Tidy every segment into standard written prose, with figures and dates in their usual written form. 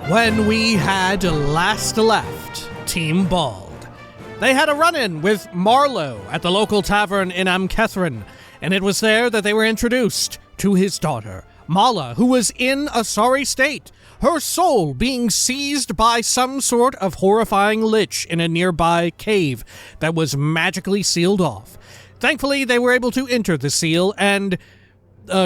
When we had last left Team Bald, they had a run-in with Marlowe at the local tavern in Amkethrin, and it was there that they were introduced to his daughter, Mala, who was in a sorry state, her soul being seized by some sort of horrifying lich in a nearby cave that was magically sealed off. Thankfully, they were able to enter the seal and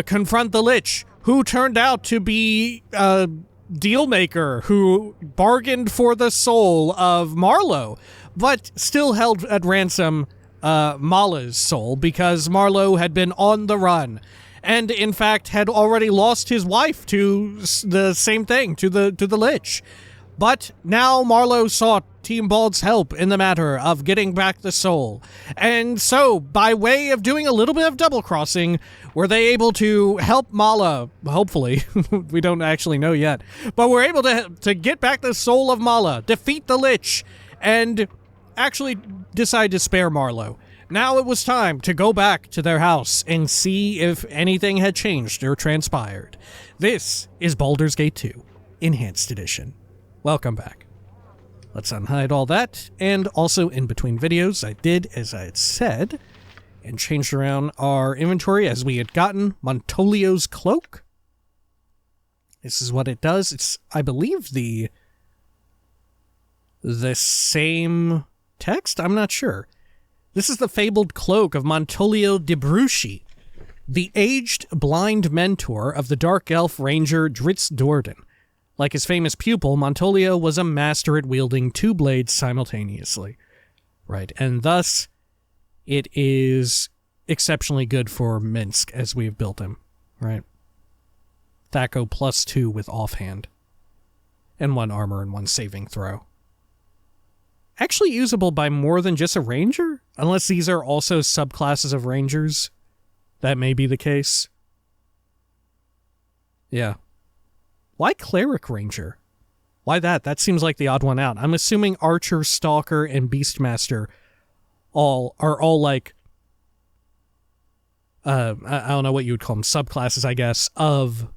confront the lich, who turned out to be a dealmaker who bargained for the soul of Marlowe, but still held at ransom Mala's soul because Marlowe had been on the run and, in fact, had already lost his wife to the same thing, to the lich. But now Marlowe sought Team Bald's help in the matter of getting back the soul. And so, by way of doing a little bit of double-crossing, were they able to help Mala, hopefully, we don't actually know yet, but we're able to get back the soul of Mala, defeat the lich, and actually decide to spare Marlowe. Now it was time to go back to their house and see if anything had changed or transpired. This is Baldur's Gate 2, Enhanced Edition. Welcome back. Let's unhide all that, and also in between videos I did as I had said, and changed around our inventory as we had gotten Montolio's cloak. This is what it does. It's, I believe, the same text? I'm not sure. This is the fabled cloak of Montolio de Brucci, the aged blind mentor of the dark elf ranger Dritz Dordan. Like his famous pupil, Montolio was a master at wielding two blades simultaneously. Right, and thus, it is exceptionally good for Minsk as we've built him, right? Thaco +2 with offhand. And 1 armor and 1 saving throw. Actually usable by more than just a ranger? Unless these are also subclasses of rangers. That may be the case. Yeah. Why Cleric Ranger? Why that? That seems like the odd one out. I'm assuming Archer, Stalker, and Beastmaster are all like, I don't know what you would call them, subclasses, I guess, of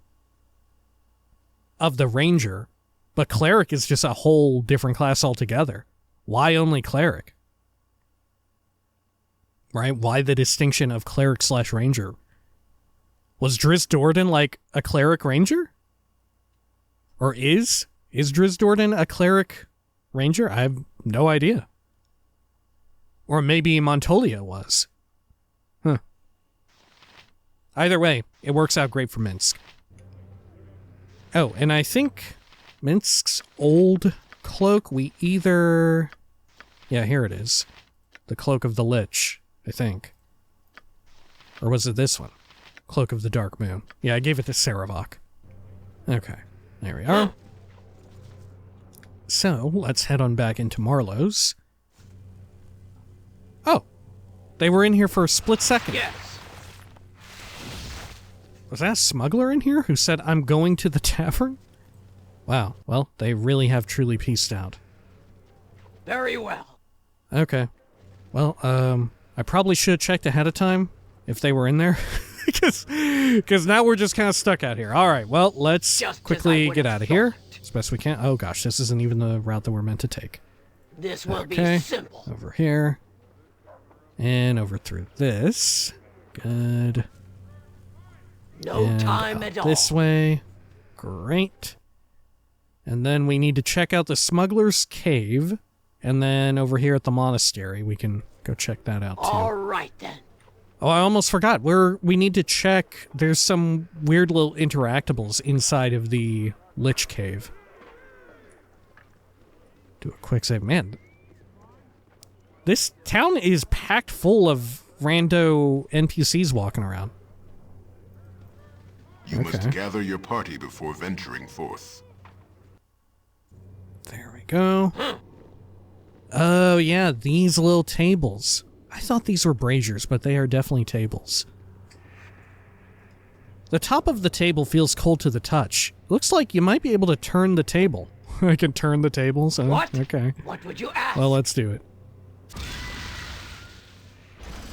the Ranger. But Cleric is just a whole different class altogether. Why only Cleric? Right? Why the distinction of Cleric/Ranger? Was Drizzt Do'Urden like a Cleric Ranger? Or is Drizzt Do'Urden a Cleric Ranger? I have no idea. Or maybe Montolia was. Huh. Either way, it works out great for Minsk. Oh, and I think Minsk's old cloak, we either... Yeah, here it is. The Cloak of the Lich, I think. Or was it this one? Cloak of the Dark Moon. Yeah, I gave it to Saravok. Okay, there we are. So, let's head on back into Marlowe's. Oh, they were in here for a split second. Yes. Was that a smuggler in here who said, "I'm going to the tavern"? Wow, well, they really have truly pieced out. Very well. Okay. Well, I probably should have checked ahead of time if they were in there. Because now we're just kind of stuck out here. All right, well, let's quickly get out of here as best we can. Oh, gosh, this isn't even the route that we're meant to take. This will be simple. Over here. And over through this. Good. No time at all. This way. Great. And then we need to check out the Smuggler's Cave. And then over here at the monastery, we can go check that out, too. All right, then. Oh, I almost forgot. We need to check. There's some weird little interactables inside of the Lich Cave. Do a quick save. Man, this town is packed full of rando NPCs walking around. You must gather your party before venturing forth. There we go. Oh, yeah, these little tables. I thought these were braziers, but they are definitely tables. The top of the table feels cold to the touch. Looks like you might be able to turn the table. I can turn the tables? Oh, what? Okay. What would you ask? Well, let's do it.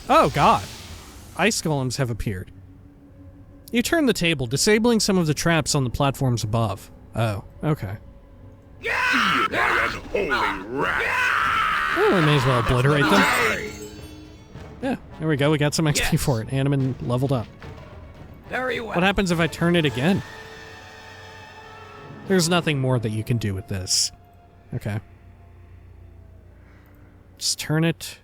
Oh, God. Ice golems have appeared. You turn the table, disabling some of the traps on the platforms above. Oh, okay. Oh, we may as well obliterate them. Yeah, there we go. We got some XP for it. Animan leveled up. Very well. What happens if I turn it again? There's nothing more that you can do with this. Okay. Just turn it.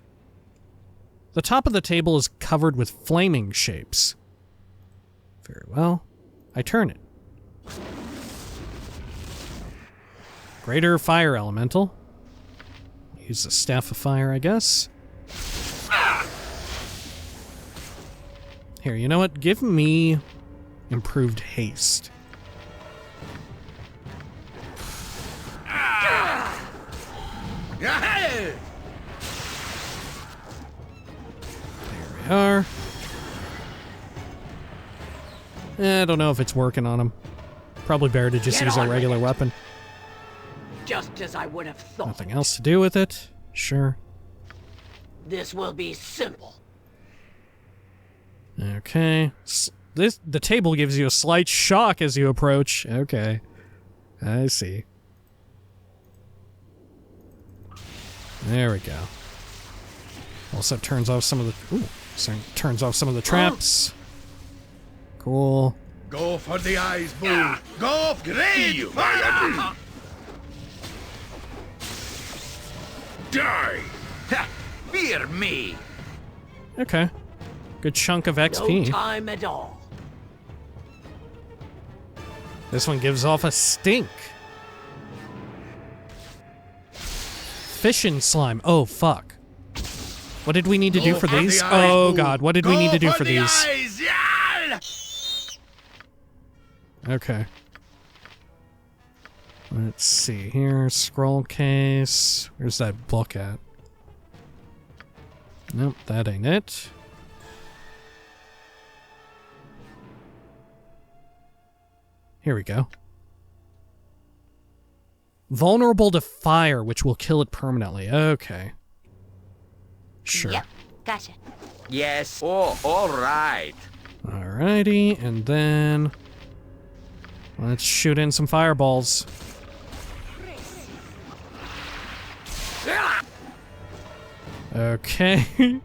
The top of the table is covered with flaming shapes. Very well. I turn it. Greater fire elemental. Use the staff of fire, I guess. Here, you know what? Give me improved haste. There we are. I don't know if it's working on him. Probably better to just use a regular weapon. Just as I would have thought. Nothing else to do with it. Sure. This will be simple. Okay. The table gives you a slight shock as you approach. Okay. I see. There we go. Also turns off some of the... Ooh. Sorry, turns off some of the traps. Cool. Go for the eyes, Bull. Go great fire! Die! Fear me! Okay. Good chunk of XP. No time at all. This one gives off a stink. Fission slime. Oh, fuck. What did we need to do for these? Oh, God. What did we need to do for these? Okay. Let's see here. Scroll case. Where's that book at? Nope, that ain't it. Here we go. Vulnerable to fire, which will kill it permanently. Okay. Sure. Yep, gotcha. Yes. Oh, all right. Alrighty, and then let's shoot in some fireballs. Okay.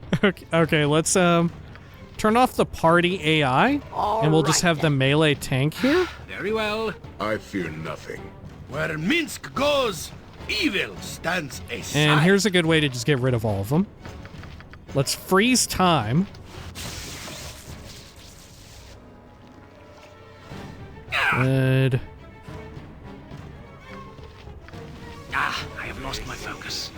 Okay, let's turn off the party AI, and we'll just have the melee tank here. Very well. I fear nothing. Where Minsk goes, evil stands aside. And here's a good way to just get rid of all of them. Let's freeze time. Good. Ah, I have lost my focus.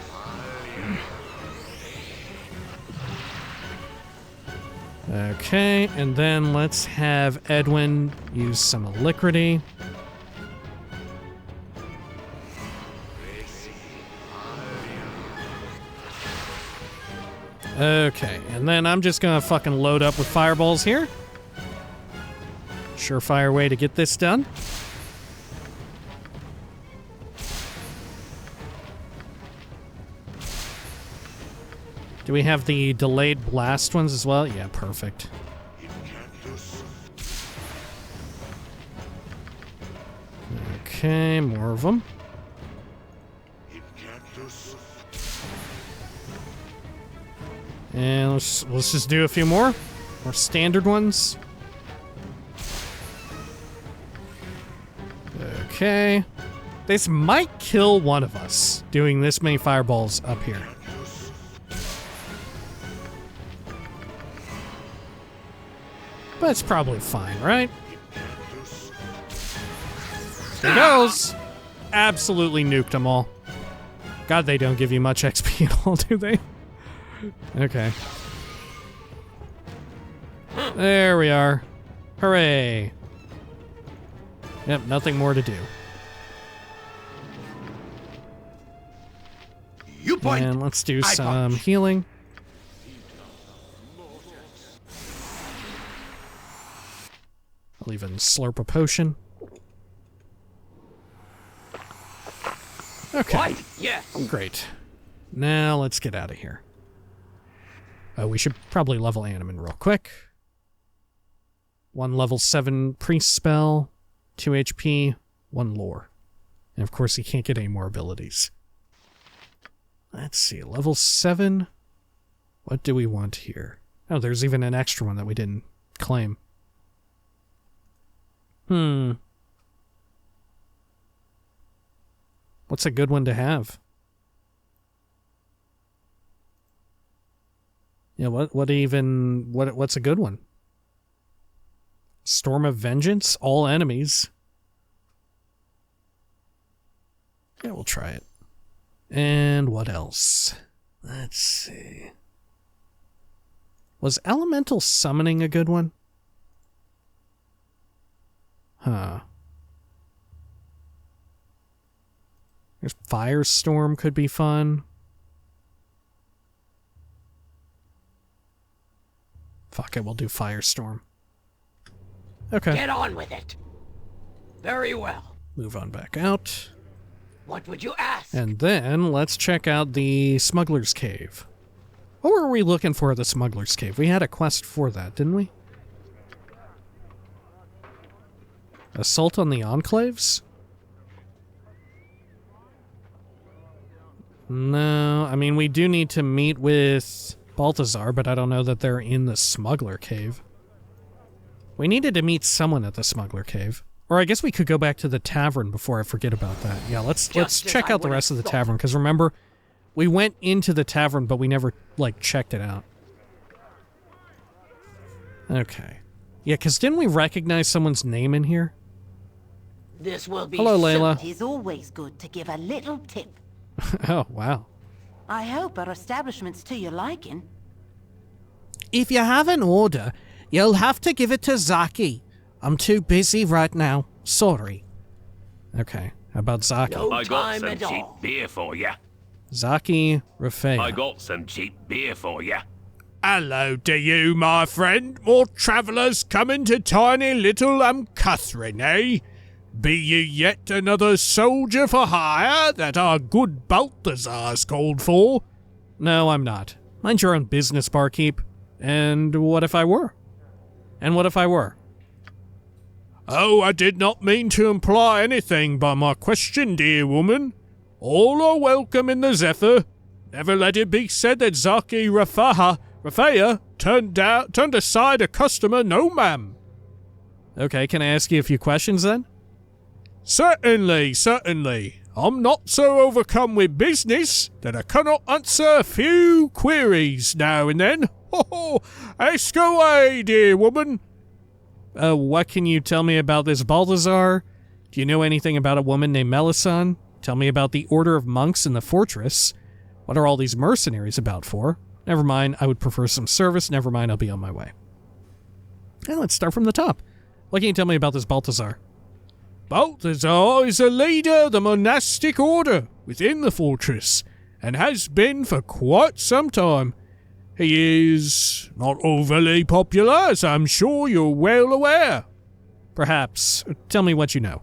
Okay, and then let's have Edwin use some Alacrity. Okay, and then I'm just gonna fucking load up with fireballs here. Surefire way to get this done. Do we have the delayed blast ones as well? Yeah, perfect. Okay, more of them. And let's just do a few more standard ones. Okay. This might kill one of us doing this many fireballs up here. But it's probably fine, right? There goes. Absolutely nuked them all. God, they don't give you much XP at all, do they? Okay. There we are. Hooray. Yep, nothing more to do. You point. And let's do some healing. I'll even slurp a potion. Okay. What? Yes. Great. Now let's get out of here. We should probably level Animan real quick. 1 level 7 priest spell, 2 HP, 1 lore. And of course, he can't get any more abilities. Let's see, level 7. What do we want here? Oh, there's even an extra one that we didn't claim. What's a good one to have? Yeah, what's a good one? Storm of Vengeance? All enemies. Yeah, we'll try it. And what else? Let's see. Was Elemental Summoning a good one? Huh. There's Firestorm could be fun. Fuck it, we'll do Firestorm. Okay. Get on with it. Very well. Move on back out. What would you ask? And then let's check out the Smuggler's Cave. What were we looking for at the Smuggler's Cave? We had a quest for that, didn't we? Assault on the Enclaves? No, I mean, we do need to meet with Balthazar, but I don't know that they're in the Smuggler Cave. We needed to meet someone at the Smuggler Cave. Or I guess we could go back to the tavern before I forget about that. Yeah, let's check out the rest of the tavern, because remember, we went into the tavern, but we never, like, checked it out. Okay. Yeah, because didn't we recognize someone's name in here? This will be Hello, Layla. It is always good to give a little tip. Oh, wow. I hope our establishment's to your liking. If you have an order, you'll have to give it to Zaki. I'm too busy right now. Sorry. Okay, how about Zaki? No I got time some at cheap all. beer for you. Zaki Rafea. I got some cheap beer for you. Hello to you, my friend. More travellers coming to tiny little Catherine, eh? Be you yet another soldier for hire that our good Balthazar's called for? No, I'm not. Mind your own business, barkeep. And what if I were? And what if I were? Oh, I did not mean to imply anything by my question, dear woman. All are welcome in the Zephyr. Never let it be said that Zaki Rafea turned aside a customer, no ma'am. Okay, can I ask you a few questions then? Certainly. I'm not so overcome with business that I cannot answer a few queries now and then. Ho, ask away, dear woman. What can you tell me about this Balthazar? Do you know anything about a woman named Melisande? Tell me about the Order of Monks in the fortress. What are all these mercenaries about for? Never mind, I would prefer some service. Never mind, I'll be on my way. And let's start from the top. What can you tell me about this Balthazar? Balthazar is a leader of the monastic order within the fortress, and has been for quite some time. He is not overly popular, as I'm sure you're well aware. Perhaps. Tell me what you know.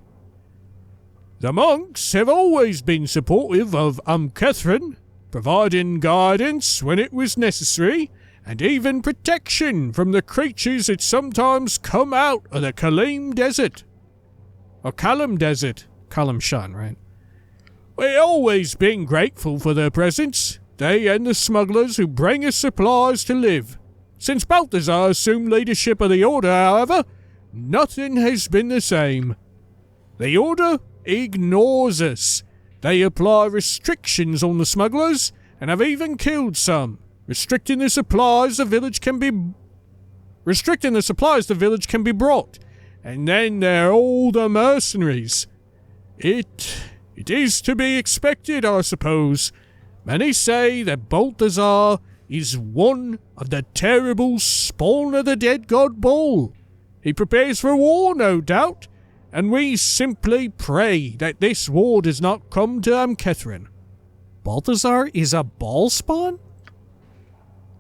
The monks have always been supportive of Catherine, providing guidance when it was necessary, and even protection from the creatures that sometimes come out of the Kalim Desert. Or Kalim Desert. Kalim-Shan, right? We've always been grateful for their presence, they and the smugglers who bring us supplies to live. Since Balthazar assumed leadership of the Order, however, nothing has been the same. The Order ignores us. They apply restrictions on the smugglers, and have even killed some, restricting the supplies the village can be brought. And then there are all the mercenaries. It is to be expected, I suppose. Many say that Balthazar is one of the terrible spawn of the dead god Bhaal. He prepares for war, no doubt, and we simply pray that this war does not come to Catherine. Balthazar is a Bhaalspawn?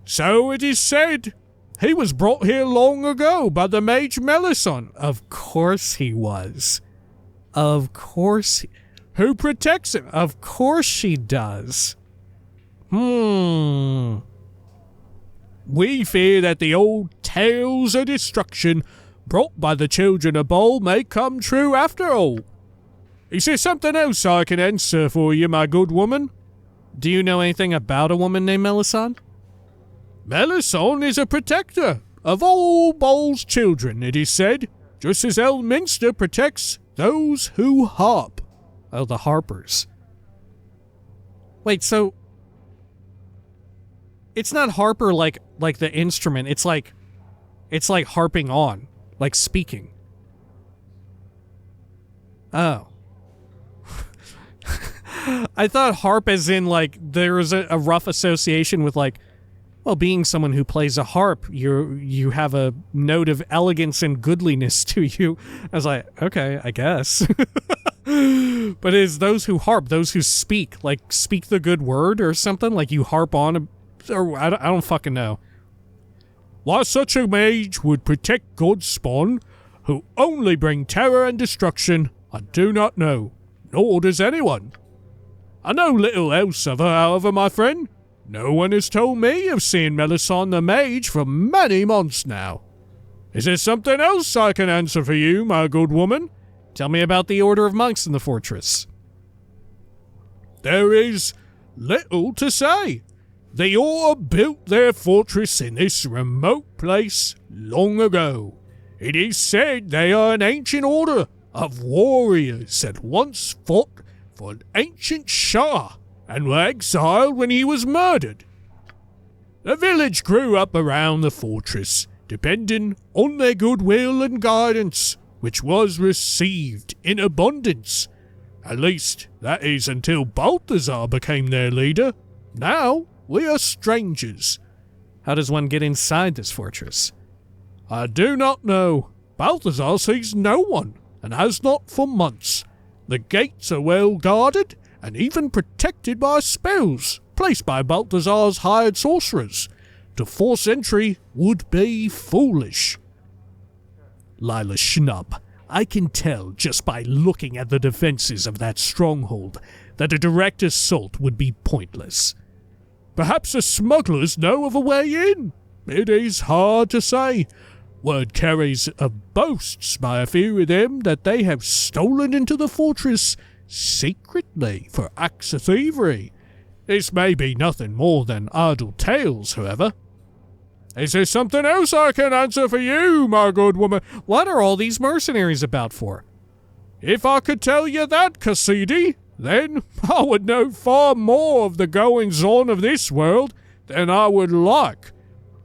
So it is said. He was brought here long ago by the mage Melisande. Of course he was. Of course. Who protects him? Of course she does. We fear that the old tales of destruction brought by the children of Bhaal may come true after all. Is there something else I can answer for you, my good woman? Do you know anything about a woman named Melisande? Melisande is a protector of all Bhaal's children, it is said, just as Elminster protects those who harp. Oh, the harpers. Wait, so... It's not harper like the instrument, it's like harping on, like speaking. Oh. I thought harp as in, like, there was a rough association with, like, well, being someone who plays a harp, you have a note of elegance and goodliness to you. I was like, okay, I guess. But it's those who harp, those who speak, like, speak the good word or something, like you harp on, or I don't fucking know. Why such a mage would protect God's spawn, who only bring terror and destruction, I do not know, nor does anyone. I know little else of her, however, my friend. No one has told me of seeing Melisande the mage for many months now. Is there something else I can answer for you, my good woman? Tell me about the order of monks in the fortress. There is little to say. They all built their fortress in this remote place long ago. It is said they are an ancient order of warriors that once fought for an ancient Shah and were exiled when he was murdered. The village grew up around the fortress, depending on their goodwill and guidance, which was received in abundance. At least, that is until Balthazar became their leader. Now, we are strangers. How does one get inside this fortress? I do not know. Balthazar sees no one, and has not for months. The gates are well guarded, and even protected by spells placed by Balthazar's hired sorcerers. To force entry would be foolish. Lila Schnub, I can tell just by looking at the defenses of that stronghold that a direct assault would be pointless. Perhaps the smugglers know of a way in. It is hard to say. Word carries of boasts by a few of them that they have stolen into the fortress secretly for acts of thievery. This may be nothing more than idle tales, however. Is there something else I can answer for you, my good woman? What are all these mercenaries about for? If I could tell you that, Cassidy, then I would know far more of the goings-on of this world than I would like.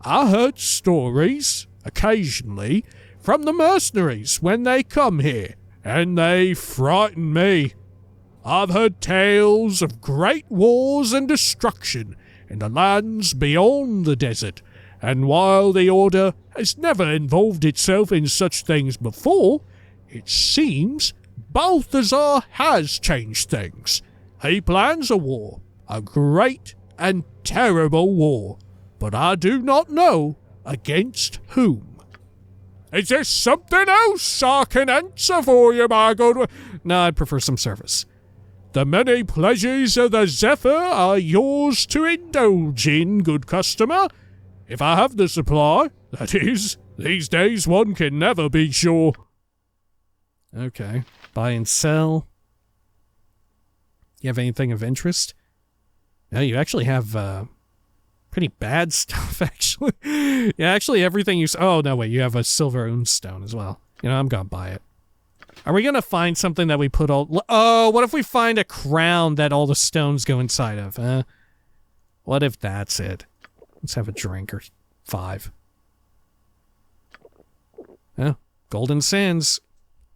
I heard stories, occasionally, from the mercenaries when they come here, and they frighten me. I've heard tales of great wars and destruction in the lands beyond the desert, and while the Order has never involved itself in such things before, it seems Balthazar has changed things. He plans a war, a great and terrible war, but I do not know against whom. Is there something else I can answer for you, my good one? No, I'd prefer some service. The many pleasures of the Zephyr are yours to indulge in, good customer. If I have the supply, that is. These days one can never be sure. Okay. Buy and sell. You have anything of interest? No, you actually have pretty bad stuff, actually. Yeah, actually everything you... Oh, no, wait, you have a silver stone as well. You know, I'm gonna buy it. Are we gonna find something that we put all... Oh, what if we find a crown that all the stones go inside of? What if that's it? Let's have a drink or 5. Oh, Golden Sands.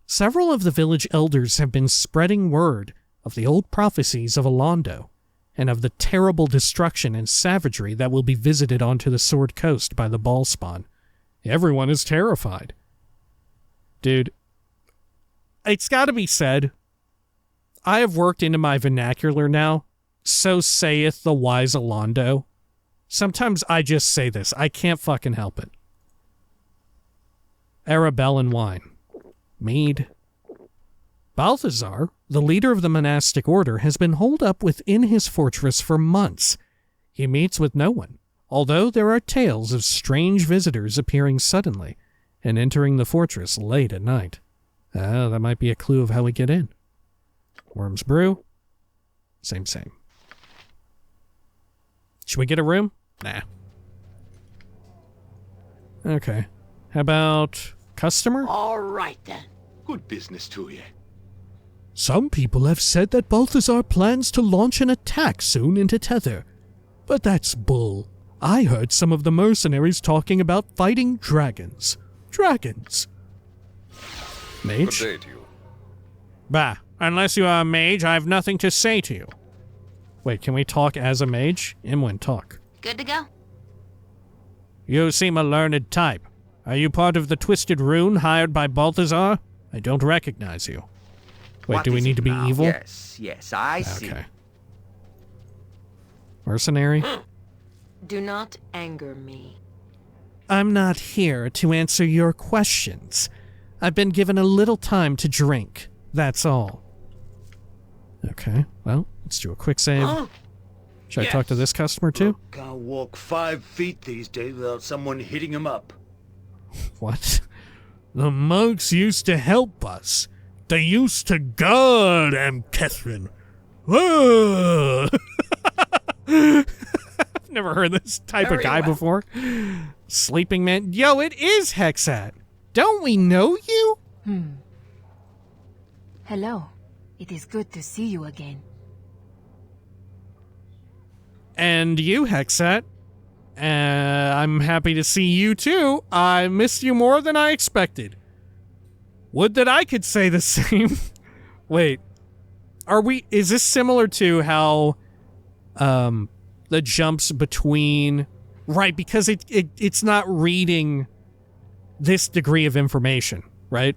Several of the village elders have been spreading word of the old prophecies of Alondo, and of the terrible destruction and savagery that will be visited onto the Sword Coast by the Bhaalspawn. Everyone is terrified. Dude, it's gotta be said, I have worked into my vernacular now, so saith the wise Alondo. Sometimes I just say this. I can't fucking help it. Arabellan wine. Mead. Balthazar, the leader of the monastic order, has been holed up within his fortress for months. He meets with no one, although there are tales of strange visitors appearing suddenly and entering the fortress late at night. That might be a clue of how we get in. Worms Brew. Same. Should we get a room? Nah. Okay. How about customer? All right, then. Good business to you. Some people have said that Balthazar plans to launch an attack soon into Tether. But that's bull. I heard some of the mercenaries talking about fighting dragons. Dragons. Mage? Good day to you. Bah, unless you are a mage, I have nothing to say to you. Wait, can we talk as a mage? Imwin, talk. Good to go? You seem a learned type. Are you part of the Twisted Rune hired by Balthazar? I don't recognize you. Wait, What do we is need it to be now? evil? Yes, I see. Okay. Mercenary? Do not anger me. I'm not here to answer your questions. I've been given a little time to drink. That's all. Okay, well, let's do a quick save. Should I talk to this customer too? Can't walk 5 feet these days without someone hitting him up. What? The monks used to help us. They used to guard Catherine. Whoa! I've never heard this type of guy before. Sleeping man. Yo, it is Hexat. Don't we know you? Hello. It is good to see you again. And you, Hexat. I'm happy to see you too. I missed you more than I expected. Would that I could say the same. Wait. Is this similar to how the jumps between, right, because it's not reading this degree of information, right?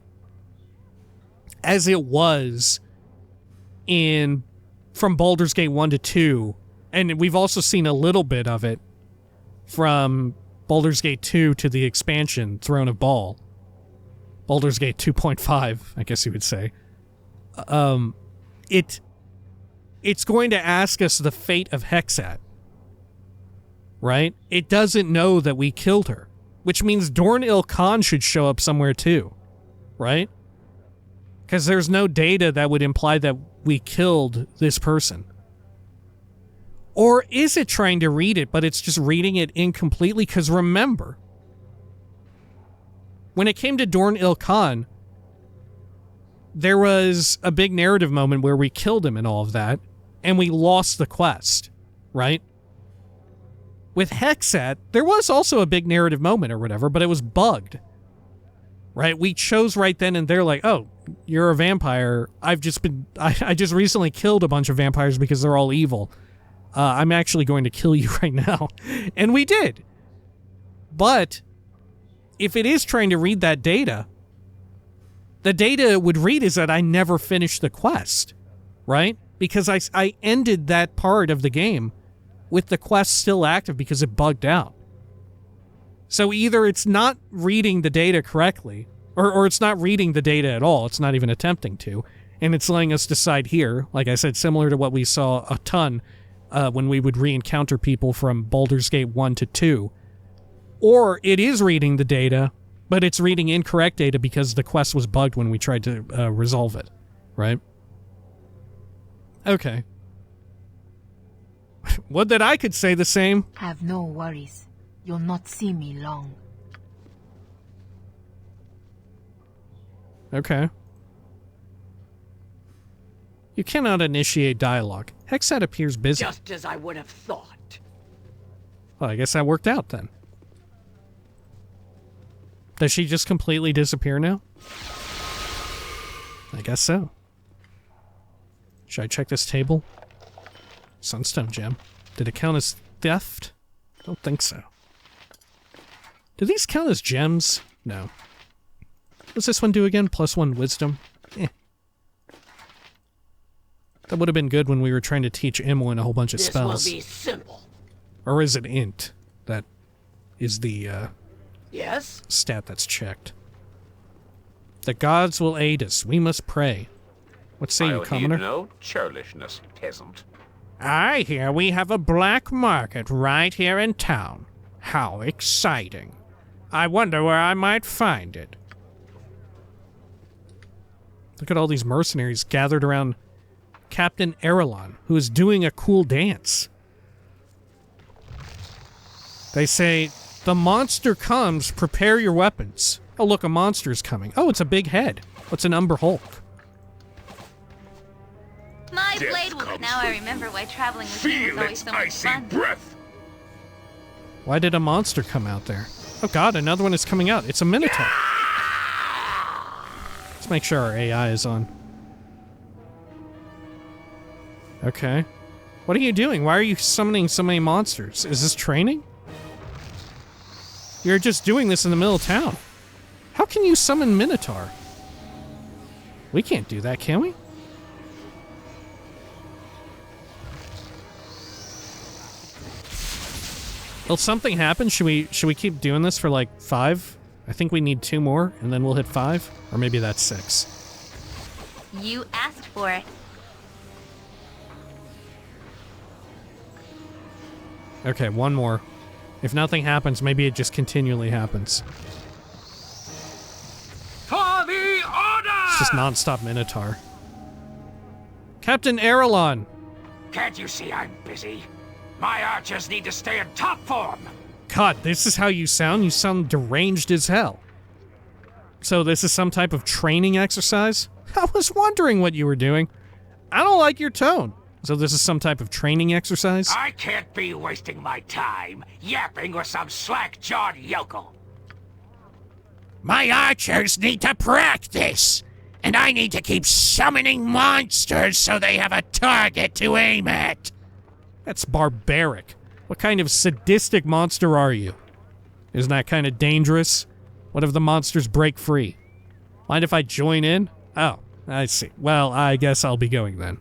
As it was from Baldur's Gate 1 to 2, and we've also seen a little bit of it from Baldur's Gate 2 to the expansion, Throne of Bhaal. Baldur's Gate 2.5, I guess you would say. It's going to ask us the fate of Hexat. Right? It doesn't know that we killed her. Which means Dorn-Il Khan should show up somewhere too. Right? Because there's no data that would imply that we killed this person. Or is it trying to read it, but it's just reading it incompletely? Because remember, when it came to Dorn-Il Khan, there was a big narrative moment where we killed him and all of that, and we lost the quest, right? With Hexat, there was also a big narrative moment or whatever, but it was bugged, right? We chose right then and there, like, oh, you're a vampire. I just recently killed a bunch of vampires because they're all evil. I'm actually going to kill you right now. And we did. But if it is trying to read that data, the data it would read is that I never finished the quest, right? Because I ended that part of the game with the quest still active because it bugged out. So either it's not reading the data correctly, or it's not reading the data at all. It's not even attempting to. And it's letting us decide here, like I said, similar to what we saw a ton when we would re-encounter people from Baldur's Gate 1 to 2. Or it is reading the data, but it's reading incorrect data because the quest was bugged when we tried to resolve it, right? Okay. Would that I could say the same. Have no worries. You'll not see me long. Okay. You cannot initiate dialogue. Hexat appears busy. Just as I would have thought. Well, I guess that worked out then. Does she just completely disappear now? I guess so. Should I check this table? Sunstone gem. Did it count as theft? I don't think so. Do these count as gems? No. What's this one do again? +1 wisdom? That would have been good when we were trying to teach Imwin a whole bunch of spells. This will be simple. Or is it int? That is the Yes? stat that's checked. The gods will aid us. We must pray. What say you, commoner? No churlishness, peasant. I hear we have a black market right here in town. How exciting. I wonder where I might find it. Look at all these mercenaries gathered around Captain Erelon, who is doing a cool dance. They say, the monster comes, prepare your weapons. Oh, look, a monster's coming. Oh, it's a big head. What's an Umber Hulk? My blade will. Now I remember why traveling with you was always so much fun. Breath. Why did a monster come out there? Oh god, another one is coming out. It's a Minotaur. Let's make sure our AI is on. Okay. What are you doing? Why are you summoning so many monsters? Is this training? You're just doing this in the middle of town. How can you summon Minotaur? We can't do that, can we? Will something happen? Should we keep doing this for like 5? I think we need 2 more, and then we'll hit 5. Or maybe that's 6. You asked for it. Okay, 1 more. If nothing happens, maybe it just continually happens. For the order! It's just non-stop Minotaur. Captain Erelon! Can't you see I'm busy? My archers need to stay in top form. God, this is how you sound? You sound deranged as hell. So this is some type of training exercise? I was wondering what you were doing. I don't like your tone. So this is some type of training exercise? I can't be wasting my time yapping with some slack-jawed yokel. My archers need to practice, and I need to keep summoning monsters so they have a target to aim at. That's barbaric. What kind of sadistic monster are you? Isn't that kind of dangerous? What if the monsters break free? Mind if I join in? Oh, I see. Well, I guess I'll be going then.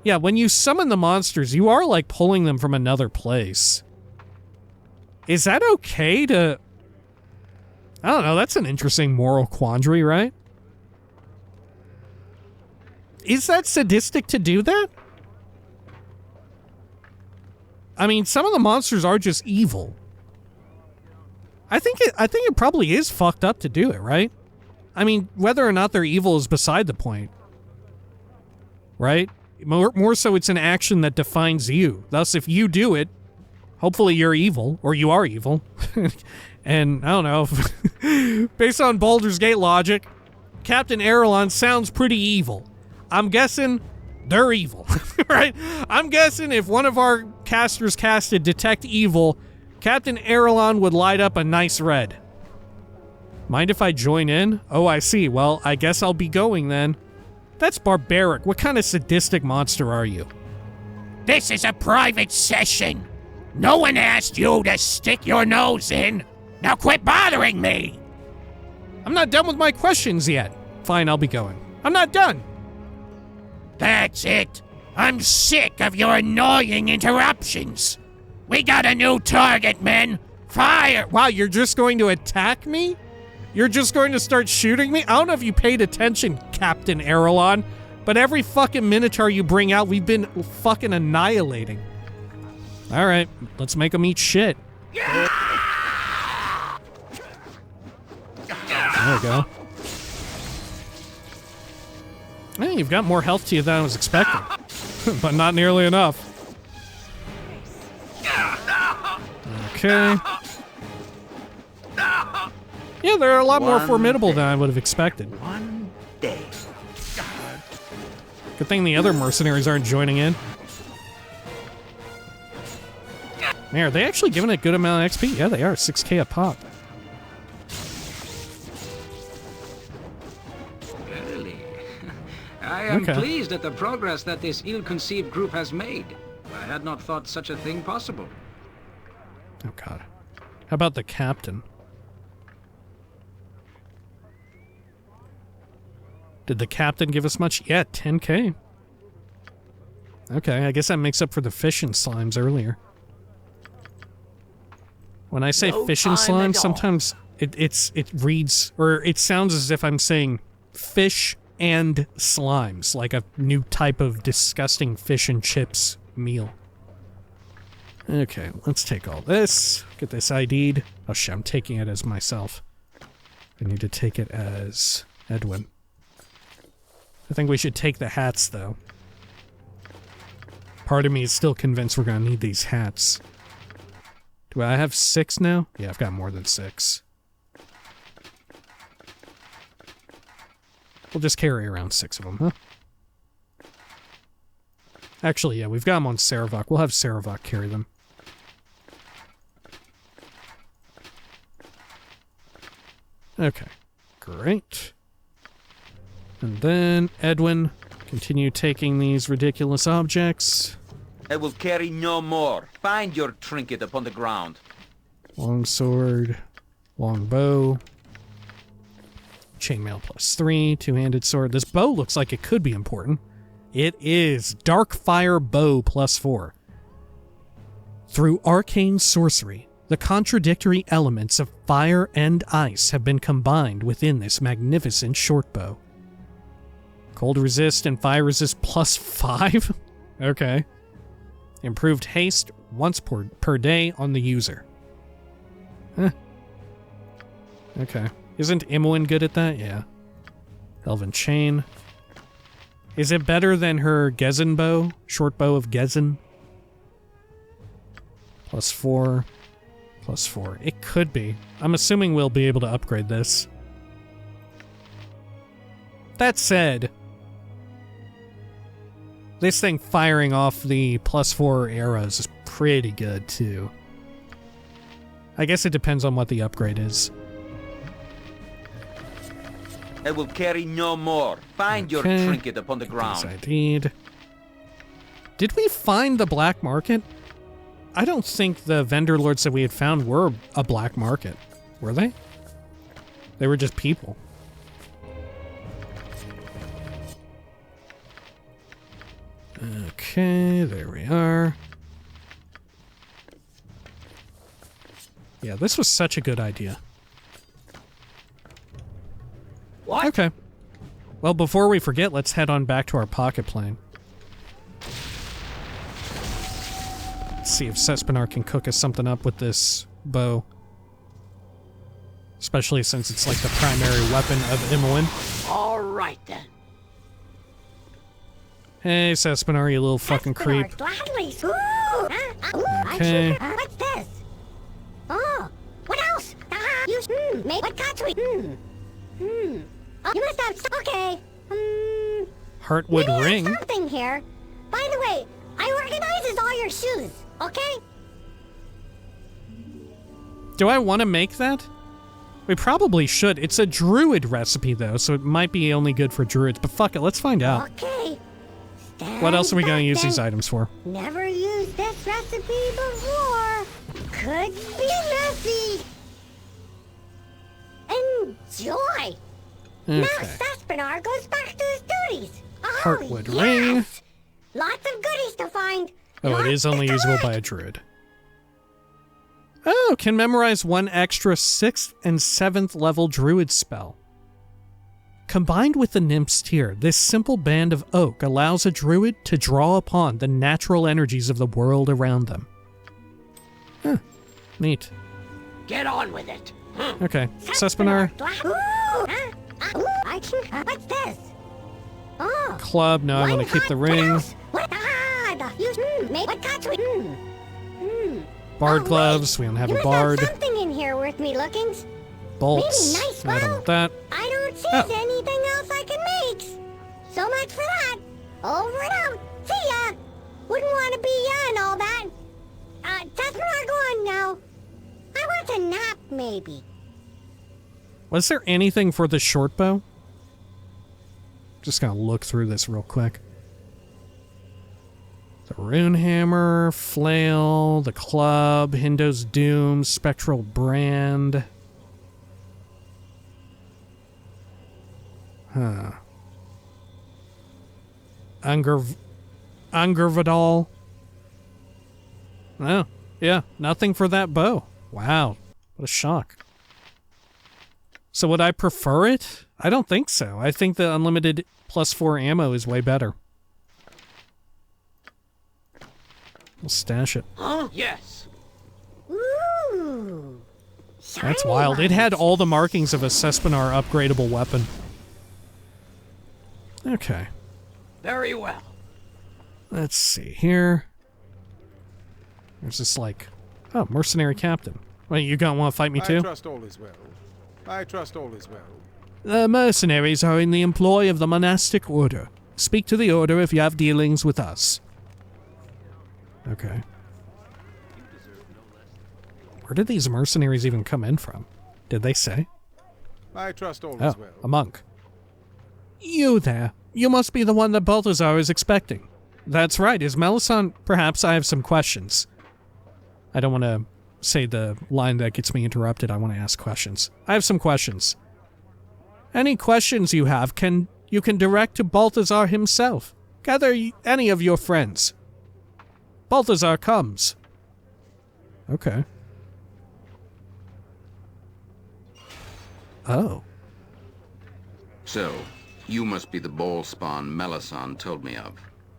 Yeah, when you summon the monsters, you are like pulling them from another place. Is that okay to... I don't know, that's an interesting moral quandary, right? Is that sadistic to do that? I mean, some of the monsters are just evil. I think it probably is fucked up to do it, right? I mean, whether or not they're evil is beside the point. Right? More so it's an action that defines you. Thus, if you do it, hopefully you're evil, or you are evil. And, I don't know, based on Baldur's Gate logic, Captain Erelon sounds pretty evil. I'm guessing they're evil, right? I'm guessing if one of our casters casted Detect Evil, Captain Erelon would light up a nice red. Mind if I join in? Oh, I see. Well, I guess I'll be going then. That's barbaric. What kind of sadistic monster are you? This is a private session. No one asked you to stick your nose in. Now quit bothering me! I'm not done with my questions yet. Fine, I'll be going. I'm not done. That's it. I'm sick of your annoying interruptions. We got a new target, men. Fire! Wow, you're just going to attack me? You're just going to start shooting me? I don't know if you paid attention, Captain Erelon, but every fucking Minotaur you bring out, we've been fucking annihilating. Alright, let's make them eat shit. Yeah! There we go. Hey, you've got more health to you than I was expecting. But not nearly enough. Okay. Yeah, they're a lot more formidable than I would have expected. One day. Good thing the other mercenaries aren't joining in. Man, are they actually giving a good amount of XP? Yeah, they are. 6k a pop. Really? I am pleased at the progress that this ill-conceived group has made. I had not thought such a thing possible. Oh, God. How about the captain? Did the captain give us much? Yeah, 10k. Okay, I guess that makes up for the fish and slimes earlier. When I say fish and slimes, sometimes it reads, or it sounds as if I'm saying fish and slimes, like a new type of disgusting fish and chips meal. Okay, let's take all this. Get this ID'd. Oh shit, I'm taking it as myself. I need to take it as Edwin. I think we should take the hats, though. Part of me is still convinced we're gonna need these hats. Do I have 6 now? Yeah, I've got more than 6. We'll just carry around 6 of them, huh? Actually, yeah, we've got them on Saravok. We'll have Saravok carry them. Okay, great. And then, Edwin, continue taking these ridiculous objects. I will carry no more. Find your trinket upon the ground. Long sword, long bow, chainmail +3, two-handed sword. This bow looks like it could be important. It is dark fire bow +4. Through arcane sorcery, the contradictory elements of fire and ice have been combined within this magnificent short bow. Cold resist and fire resist +5? Okay. Improved haste once per day on the user. Huh. Okay. Isn't Imoen good at that? Yeah. Elven chain. Is it better than her Gezen bow? Short bow of Gezen? +4. +4. It could be. I'm assuming we'll be able to upgrade this. That said, this thing firing off the +4 arrows is pretty good, too. I guess it depends on what the upgrade is. I will carry no more. Find your trinket upon the ground. ID'd. Did we find the black market? I don't think the vendor lords that we had found were a black market. Were they? They were just people. Okay, there we are. Yeah, this was such a good idea. What? Okay. Well, before we forget, let's head on back to our pocket plane. Let's see if Sespinar can cook us something up with this bow. Especially since it's like the primary weapon of Imoen. All right, then. Hey, Sespinar, you little fucking creep. Gladly. Okay. What's this? Oh, what else? Maybe what got we? Oh, you must have. Okay. Heartwood ring. Something here. By the way, I organizes all your shoes. Okay. Do I want to make that? We probably should. It's a druid recipe, though, so it might be only good for druids. But fuck it, let's find out. Okay. What else are we going to use these items for? Never used this recipe before. Could be messy. Enjoy. Okay. Now Sespinar goes back to his duties. Oh, Heartwood yes. ring. Lots of goodies to find. Oh, it is only usable by a druid. Oh, can memorize one extra 6th and 7th level druid spell. Combined with the nymph's tear, this simple band of oak allows a druid to draw upon the natural energies of the world around them. Huh. Neat. Get on with it. Okay, Sespinar. What's this? Oh. Club. No, I want to keep the ring. Bard gloves. We don't have a bard. Something in here worth me looking. Bolts. Maybe nice I don't want that. I don't see anything else I can make. So much for that. Over and out. See ya. Wouldn't want to be ya and all that. Sespinar, go on now. I want a nap, maybe. Was there anything for the short bow? Just gonna look through this real quick. The rune hammer, flail, the club, Hindo's doom, spectral brand. Huh. Angurvadal. Oh, yeah, nothing for that bow. Wow, what a shock. So would I prefer it? I don't think so. I think the unlimited +4 ammo is way better. We'll stash it. Huh? Yes. Ooh. That's wild. It had all the markings of a Sespinar upgradable weapon. Okay. Very well. Let's see here. There's this like, oh, mercenary captain. Wait, you gonna want to fight me too? I trust all is well. I trust all is well. The mercenaries are in the employ of the monastic order. Speak to the order if you have dealings with us. Okay. Where did these mercenaries even come in from? Did they say? I trust all Oh, is well. a monk. You there. You must be the one that Balthazar is expecting. That's right. Is Melisande... Perhaps I have some questions. I don't want to say the line that gets me interrupted. I want to ask questions. I have some questions. Any questions you have you can direct to Balthazar himself. Gather any of your friends. Balthazar comes. Okay. Oh. So, you must be the Bhaalspawn Melisande told me of.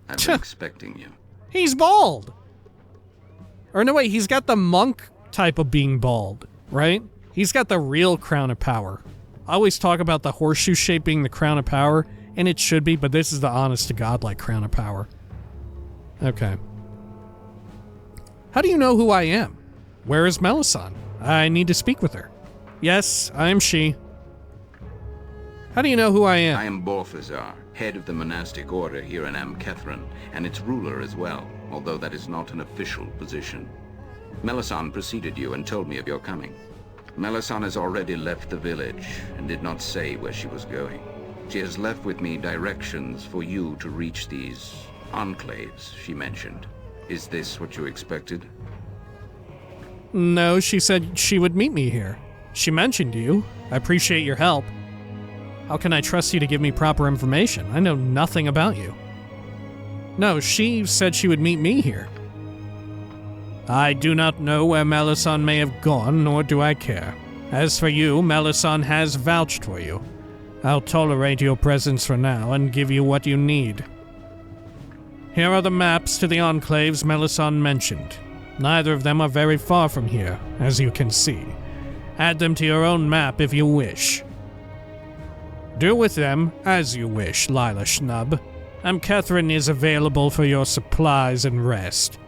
I've been expecting you. He's bald! Or no, wait, he's got the monk type of being bald, right? He's got the real crown of power. I always talk about the horseshoe shape being the crown of power, and it should be, but this is the honest-to-God like crown of power. Okay. How do you know who I am? Where is Melisande? I need to speak with her. Yes, I am she. How do you know who I am? I am Balthazar, head of the monastic order here in Amkethrin, and its ruler as well, although that is not an official position. Melisande preceded you and told me of your coming. Melisande has already left the village and did not say where she was going. She has left with me directions for you to reach these enclaves she mentioned. Is this what you expected? No, she said she would meet me here. She mentioned you. I appreciate your help. How can I trust you to give me proper information? I know nothing about you. No, she said she would meet me here. I do not know where Melisande may have gone, nor do I care. As for you, Melisande has vouched for you. I'll tolerate your presence for now and give you what you need. Here are the maps to the enclaves Melisande mentioned. Neither of them are very far from here, as you can see. Add them to your own map if you wish. Do with them as you wish, Lila Schnub. Amkethrin is available for your supplies and rest.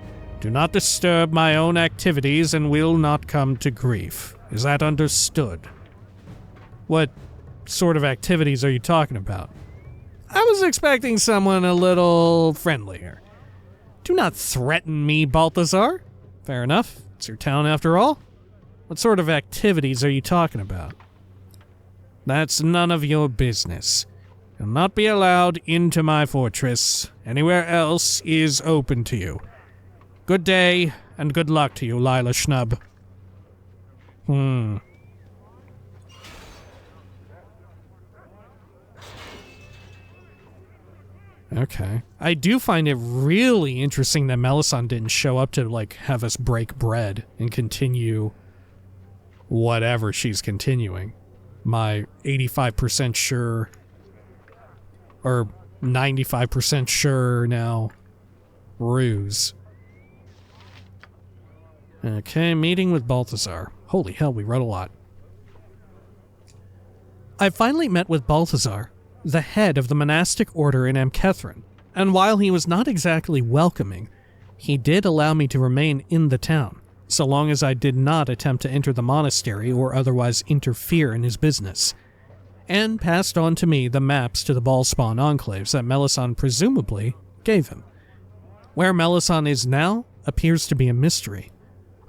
Do not disturb my own activities and will not come to grief. Is that understood? What sort of activities are you talking about? I was expecting someone a little friendlier. Do not threaten me, Balthazar. Fair enough. It's your town after all. What sort of activities are you talking about? That's none of your business. You'll not be allowed into my fortress. Anywhere else is open to you. Good day, and good luck to you, Lila Schnub. Okay. I do find it really interesting that Melisande didn't show up to, like, have us break bread and continue whatever she's continuing. My 85% sure, or 95% sure now, ruse. Okay, meeting with Balthazar. Holy hell, we wrote a lot. I finally met with Balthazar, the head of the monastic order in Amkethrin, and while he was not exactly welcoming, he did allow me to remain in the town, so long as I did not attempt to enter the monastery or otherwise interfere in his business, and passed on to me the maps to the Bhaalspawn enclaves that Melisande presumably gave him. Where Melisande is now appears to be a mystery.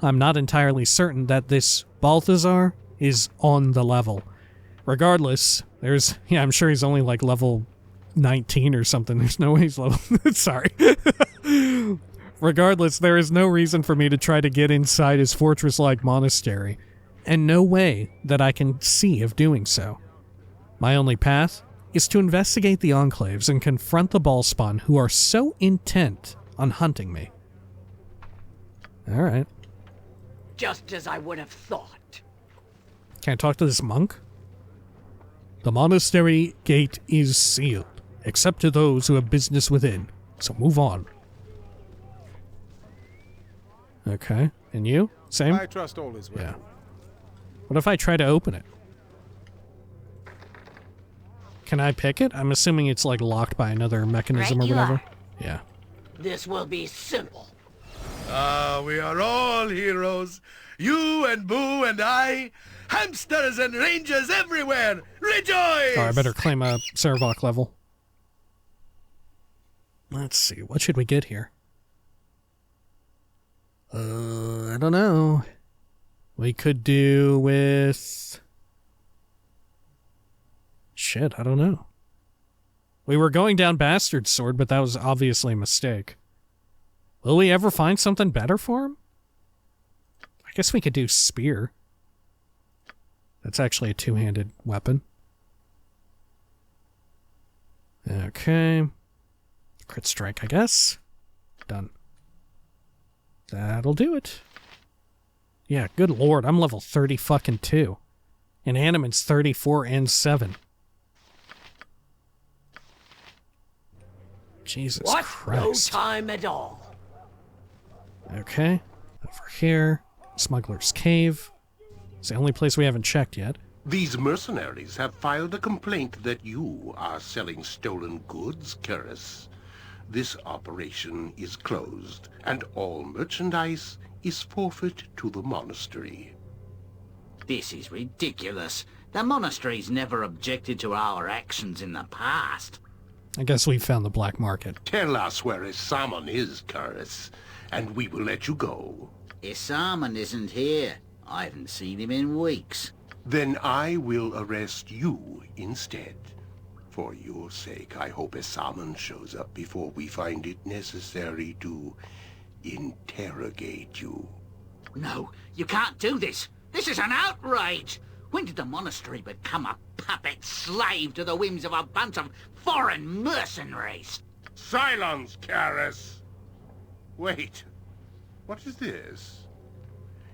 I'm not entirely certain that this Balthazar is on the level. Regardless, I'm sure he's only like level 19 or something. There's no way he's level... Sorry. Regardless, there is no reason for me to try to get inside his fortress-like monastery, and no way that I can see of doing so. My only path is to investigate the enclaves and confront the Bhaalspawn who are so intent on hunting me. Alright. Just as I would have thought. Can I talk to this monk? The monastery gate is sealed, except to those who have business within, so move on. Okay, and you? Same? I trust all is well. Yeah. What if I try to open it? Can I pick it? I'm assuming it's like locked by another mechanism or whatever. Yeah. This will be simple. We are all heroes. You and Boo and I. Hamsters and rangers everywhere. Rejoice! Oh, I better claim a Servok level. Let's see. What should we get here? I don't know. We could do with... Shit, I don't know. We were going down Bastard Sword, but that was obviously a mistake. Will we ever find something better for him? I guess we could do Spear. That's actually a two-handed weapon. Okay. Crit Strike, I guess. Done. That'll do it. Yeah, good lord, I'm level 30 fucking 2. And Animan's 34 and 7. Jesus What? Christ. No time at all. Okay. Over here. Smuggler's Cave. It's the only place we haven't checked yet. These mercenaries have filed a complaint that you are selling stolen goods, Karis. This operation is closed, and all merchandise is forfeit to the monastery. This is ridiculous. The monastery's never objected to our actions in the past. I guess we found the black market. Tell us where Isaman is, Karis, and we will let you go. Isaman isn't here. I haven't seen him in weeks. Then I will arrest you instead. For your sake, I hope Isaman shows up before we find it necessary to interrogate you. No, you can't do this. This is an outrage. When did the monastery become a puppet slave to the whims of a bunch of foreign mercenaries? Silence, Karis! Wait, what is this?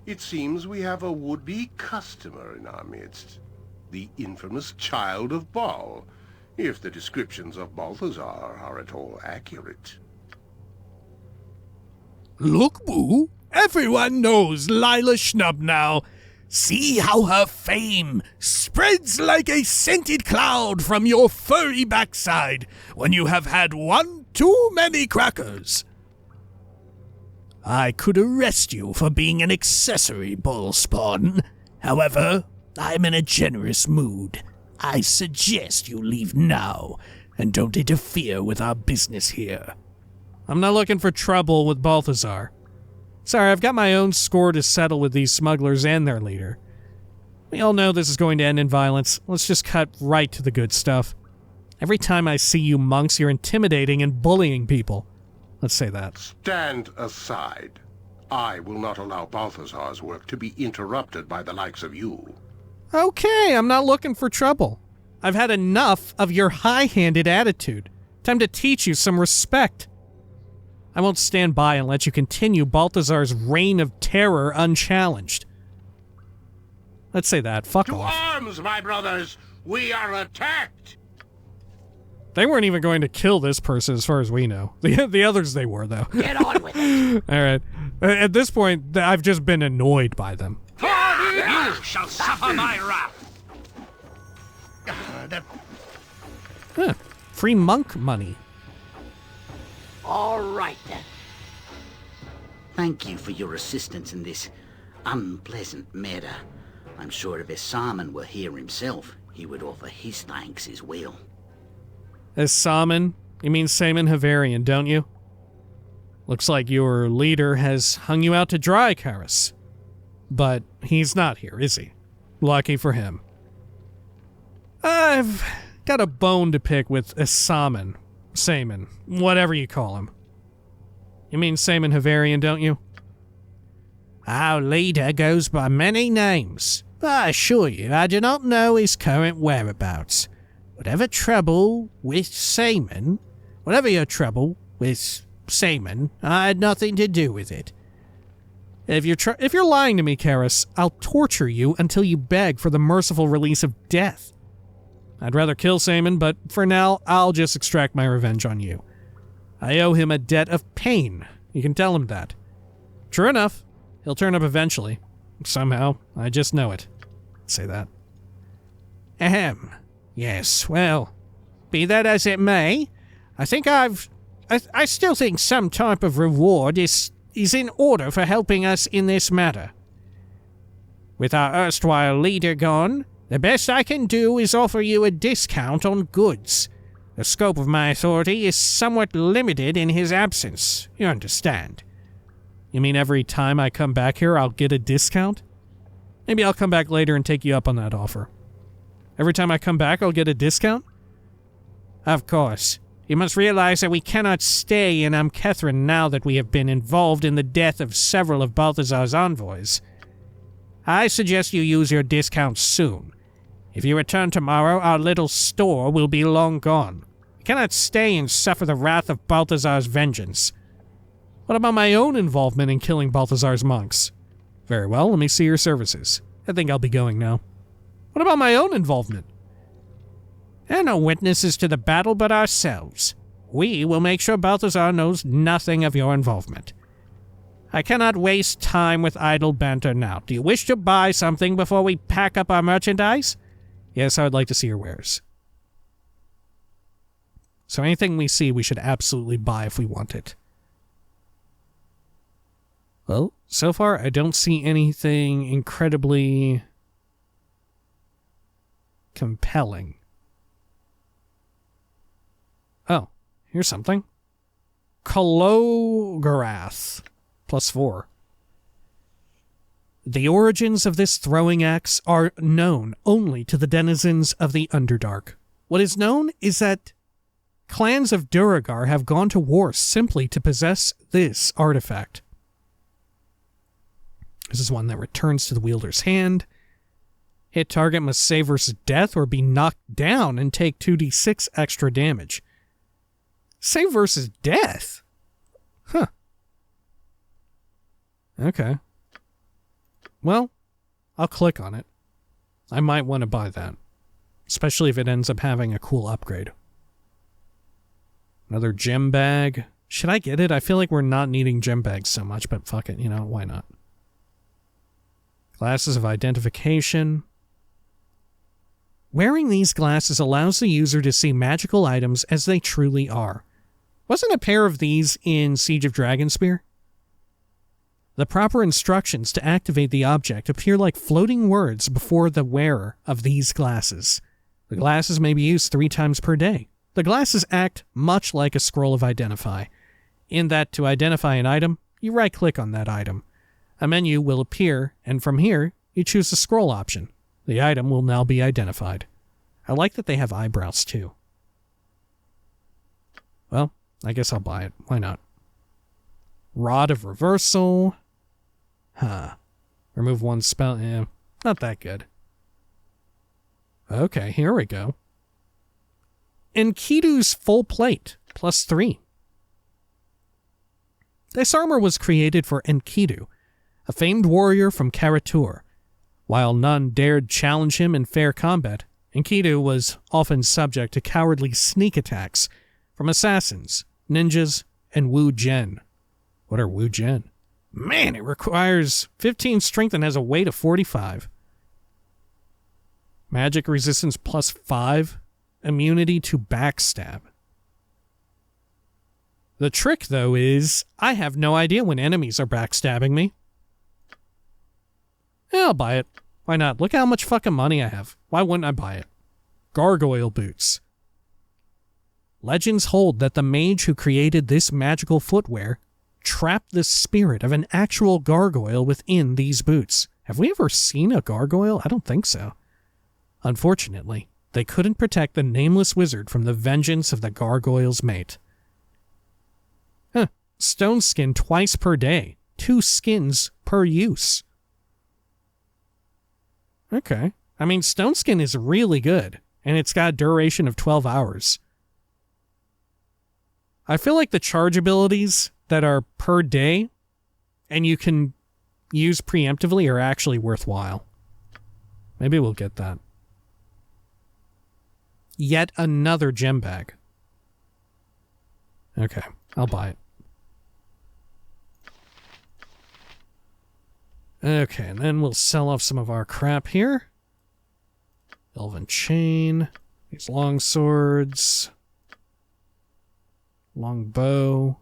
It seems we have a would-be customer in our midst. The infamous Child of Bhaal, if the descriptions of Balthazar are at all accurate. Look, Boo, everyone knows Lila Schnub now. See how her fame spreads like a scented cloud from your furry backside when you have had one too many crackers. I could arrest you for being an accessory, Bhaalspawn. However, I'm in a generous mood. I suggest you leave now, and don't interfere with our business here. I'm not looking for trouble with Balthazar. Sorry, I've got my own score to settle with these smugglers and their leader. We all know this is going to end in violence. Let's just cut right to the good stuff. Every time I see you monks, you're intimidating and bullying people. Let's say that. Stand aside. I will not allow Balthazar's work to be interrupted by the likes of you. Okay, I'm not looking for trouble. I've had enough of your high-handed attitude. Time to teach you some respect. I won't stand by and let you continue Balthazar's reign of terror unchallenged. Let's say that. Fuck off. To arms, my brothers! We are attacked! They weren't even going to kill this person as far as we know. The others they were, though. Get on with it! Alright. At this point, I've just been annoyed by them. You shall suffer my wrath! Huh. Free monk money. All right, then. Thank you for your assistance in this unpleasant matter. I'm sure if Isaman were here himself, he would offer his thanks as well. As Saman, you mean Saman Havarian, don't you? Looks like your leader has hung you out to dry, Karis. But he's not here, is he? Lucky for him. I've got a bone to pick with Isaman. Saman, whatever you call him. You mean Saman Havarian, don't you? Our leader goes by many names, but I assure you I do not know his current whereabouts. Whatever your trouble with Saman, I had nothing to do with it. If you're lying to me, Karis, I'll torture you until you beg for the merciful release of death. I'd rather kill Saman, but for now, I'll just extract my revenge on you. I owe him a debt of pain. You can tell him that. True enough, he'll turn up eventually. Somehow, I just know it. Say that. Ahem. Yes, well, be that as it may, I still think some type of reward is in order for helping us in this matter. With our erstwhile leader gone, the best I can do is offer you a discount on goods. The scope of my authority is somewhat limited in his absence, you understand. You mean every time I come back here, I'll get a discount? Maybe I'll come back later and take you up on that offer. Every time I come back, I'll get a discount? Of course. You must realize that we cannot stay in Amkethrin now that we have been involved in the death of several of Balthazar's envoys. I suggest you use your discount soon. If you return tomorrow, our little store will be long gone. We cannot stay and suffer the wrath of Balthazar's vengeance. What about my own involvement in killing Balthazar's monks? Very well, let me see your services. I think I'll be going now. What about my own involvement? There are no witnesses to the battle but ourselves. We will make sure Balthazar knows nothing of your involvement. I cannot waste time with idle banter now. Do you wish to buy something before we pack up our merchandise? Yes, I would like to see your wares. So anything we see, we should absolutely buy if we want it. Well, so far, I don't see anything incredibly compelling. Oh, here's something. Kalogarath, +4. The origins of this throwing axe are known only to the denizens of the Underdark. What is known is that clans of Duragar have gone to war simply to possess this artifact. This is one that returns to the wielder's hand. Hit target must save versus death or be knocked down and take 2d6 extra damage. Save versus death? Huh. Okay. Well, I'll click on it. I might want to buy that. Especially if it ends up having a cool upgrade. Another gem bag. Should I get it? I feel like we're not needing gem bags so much, but fuck it, why not? Glasses of identification. Wearing these glasses allows the user to see magical items as they truly are. Wasn't a pair of these in Siege of Dragonspear? The proper instructions to activate the object appear like floating words before the wearer of these glasses. The glasses may be used 3 times per day. The glasses act much like a scroll of Identify, in that to identify an item, you right-click on that item. A menu will appear, and from here, you choose the scroll option. The item will now be identified. I like that they have eyebrows, too. Well, I guess I'll buy it. Why not? Rod of Reversal. Remove 1 spell. Not that good. Okay, here we go. Enkidu's Full Plate, +3. This armor was created for Enkidu, a famed warrior from Karatur. While none dared challenge him in fair combat, Enkidu was often subject to cowardly sneak attacks from assassins, ninjas, and Wu Gen. What are Wu Gen? Man, it requires 15 strength and has a weight of 45. Magic resistance +5. Immunity to backstab. The trick, though, is I have no idea when enemies are backstabbing me. Yeah, I'll buy it. Why not? Look how much fucking money I have. Why wouldn't I buy it? Gargoyle boots. Legends hold that the mage who created this magical footwear trapped the spirit of an actual gargoyle within these boots. Have we ever seen a gargoyle? I don't think so. Unfortunately, they couldn't protect the nameless wizard from the vengeance of the gargoyle's mate. Stone skin twice per day. 2 skins per use. Okay. I mean, stone skin is really good, and it's got a duration of 12 hours. I feel like the charge abilities that are per day and you can use preemptively are actually worthwhile. Maybe we'll get that. Yet another gem bag. Okay, I'll buy it. Okay, and then we'll sell off some of our crap here. Elven chain. These long swords. Long bow.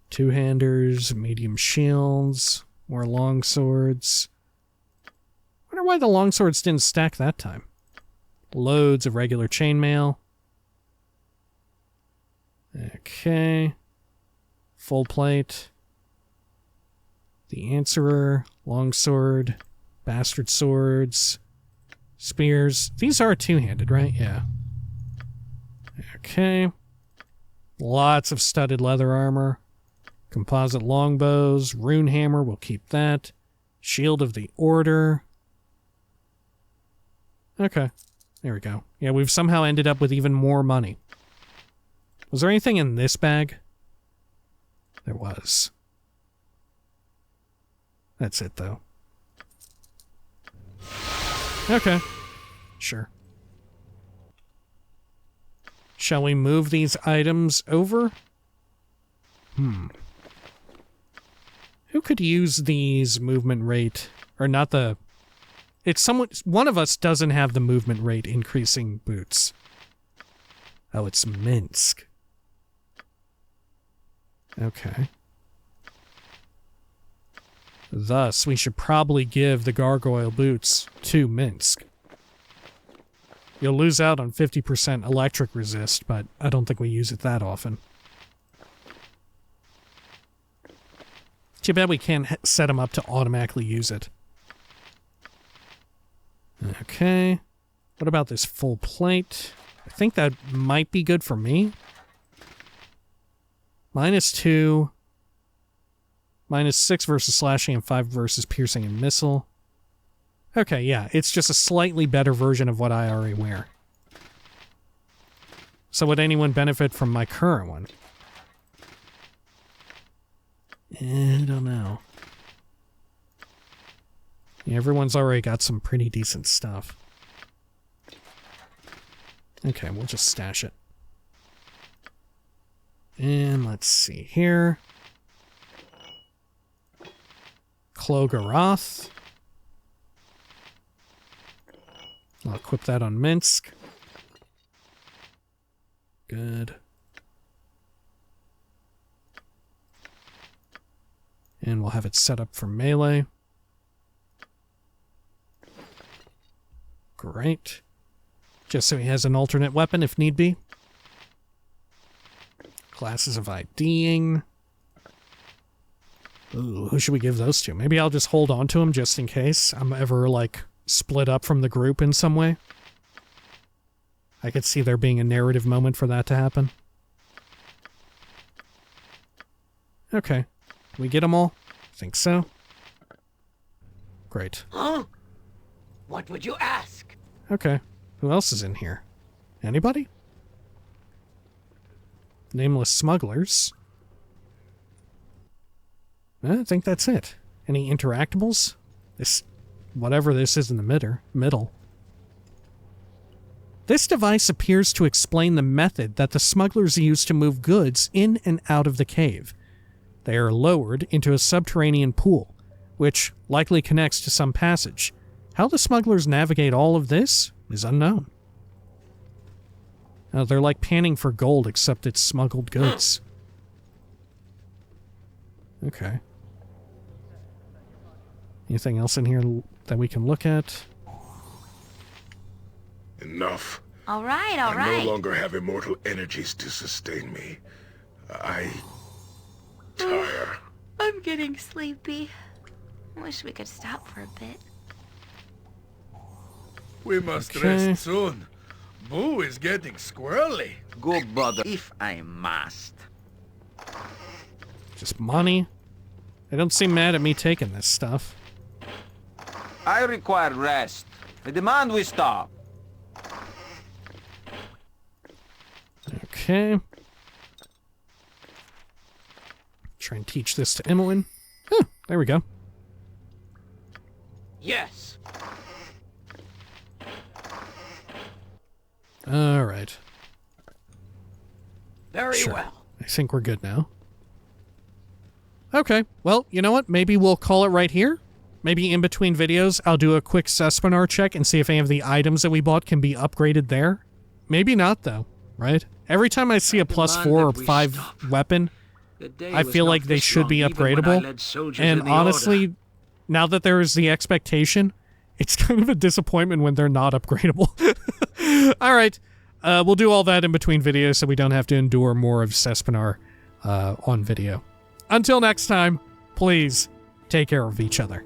Two-handers, medium shields, more long swords. Wonder why the long swords didn't stack that time. Loads of regular chainmail. Okay. Full plate. The Answerer, longsword, bastard swords, spears. These are two-handed, right? Yeah. Okay. Lots of studded leather armor. Composite longbows, rune hammer, we'll keep that. Shield of the Order. Okay, there we go. Yeah, we've somehow ended up with even more money. Was there anything in this bag? There was. That's it, though. Okay, sure. Shall we move these items over? Who could use these movement rate, or not the... It's someone... One of us doesn't have the movement rate increasing boots. Oh, it's Minsk. Okay. Thus, we should probably give the gargoyle boots to Minsk. You'll lose out on 50% electric resist, but I don't think we use it that often. Too bad we can't set them up to automatically use it. Okay. What about this full plate? I think that might be good for me. -2. -6 versus slashing and 5 versus piercing and missile. Okay, yeah, it's just a slightly better version of what I already wear. So would anyone benefit from my current one? I don't know. Yeah, everyone's already got some pretty decent stuff. Okay, we'll just stash it. And let's see here. Klogaroth. I'll equip that on Minsk. Good. And we'll have it set up for melee. Great. Just so he has an alternate weapon if need be. Classes of IDing. Ooh, who should we give those to? Maybe I'll just hold on to them just in case I'm ever, like, split up from the group in some way. I could see there being a narrative moment for that to happen. Okay. Can we get them all? I think so. Great. Huh? What would you ask? Okay. Who else is in here? Anybody? Nameless smugglers. I think that's it. Any interactables? This... whatever this is in the middle. This device appears to explain the method that the smugglers use to move goods in and out of the cave. They are lowered into a subterranean pool, which likely connects to some passage. How the smugglers navigate all of this is unknown. They're like panning for gold, except it's smuggled goods. Okay. Anything else in here that we can look at? Enough. All right. I no longer have immortal energies to sustain me. I tire. I'm getting sleepy. Wish we could stop for a bit. We must rest soon. Boo is getting squirrely. Good brother, if I must. Just money? They don't seem mad at me taking this stuff. I require rest. I demand we stop. Okay. Try and teach this to Emmeline. Oh, there we go. Yes. All right. Very well. I think we're good now. Okay. Well, you know what? Maybe we'll call it right here. maybe in between videos, I'll do a quick Sespinar check and see if any of the items that we bought can be upgraded there. Maybe not, though, right? Every time I see a +4 or 5 weapon, I feel like they should be upgradable. And honestly, now that there is the expectation, it's kind of a disappointment when they're not upgradable. All right. We'll do all that in between videos so we don't have to endure more of Sespinar on video. Until next time, please take care of each other.